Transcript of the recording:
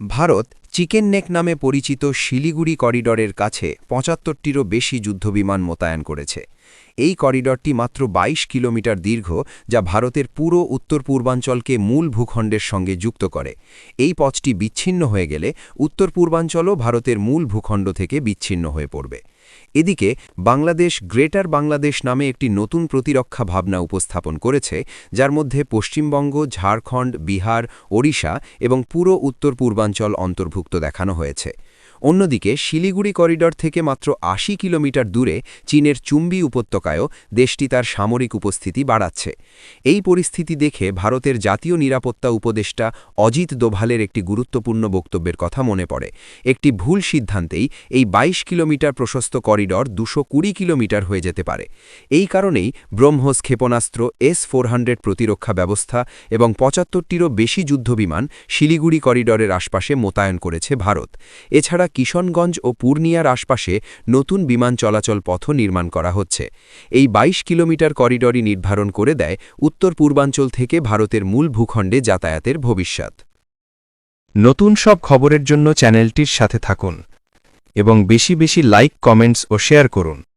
Bharat chicken neck নামে পরিচিত শিলিগুড়ি করিডরের কাছে ৭৫টিরও বেশি যুদ্ধবিমান মোতায়েন করেছে। এই করিডরটি মাত্র ২২ কিলোমিটার দীর্ঘ, যা ভারতের পুরো উত্তর পূর্বাঞ্চলকে মূল ভূখণ্ডের সঙ্গে যুক্ত করে। এই পথটি বিচ্ছিন্ন হয়ে গেলে উত্তর পূর্বাঞ্চলও ভারতের মূল ভূখণ্ড থেকে বিচ্ছিন্ন হয়ে পড়বে। এদিকে বাংলাদেশ গ্রেটার বাংলাদেশ নামে একটি নতুন প্রতিরক্ষা ভাবনা উপস্থাপন করেছে, যার মধ্যে পশ্চিমবঙ্গ, ঝাড়খণ্ড, বিহার, ওড়িশা এবং পুরো উত্তর পূর্বাঞ্চল অন্তর্ভুক্ত দেখানো হয়েছে। অন্যদিকে শিলিগুড়ি করিডর থেকে মাত্র ৮০ কিলোমিটার দূরে চীনের চুম্বি উপত্যকায়ও দেশটি তার সামরিক উপস্থিতি বাড়াচ্ছে। এই পরিস্থিতি দেখে ভারতের জাতীয় নিরাপত্তা উপদেষ্টা অজিত দোভালের একটি গুরুত্বপূর্ণ বক্তব্যের কথা মনে পড়ে। একটি ভুল সিদ্ধান্তেই এই ২২ কিলোমিটার প্রশস্ত করিডর ২২০ কিলোমিটার হয়ে যেতে পারে। এই কারণেই ব্রহ্মোস ক্ষেপণাস্ত্র, S-400 প্রতিরক্ষা ব্যবস্থা এবং ৭৫টিরও বেশি যুদ্ধবিমান শিলিগুড়ি করিডরের আশপাশে মোতায়েন করেছে ভারত। এছাড়া কিশনগঞ্জ ও পূর্ণিয়ার আশপাশে নতুন বিমান চলাচল পথও নির্মাণ করা হচ্ছে। এই ২২ কিলোমিটার করিডরই নির্ধারণ করে দেয় উত্তর পূর্বাঞ্চল থেকে ভারতের মূল ভূখণ্ডে যাতায়াতের ভবিষ্যৎ। নতুন সব খবরের জন্য চ্যানেলটির সাথে থাকুন এবং বেশি বেশি লাইক, কমেন্টস ও শেয়ার করুন।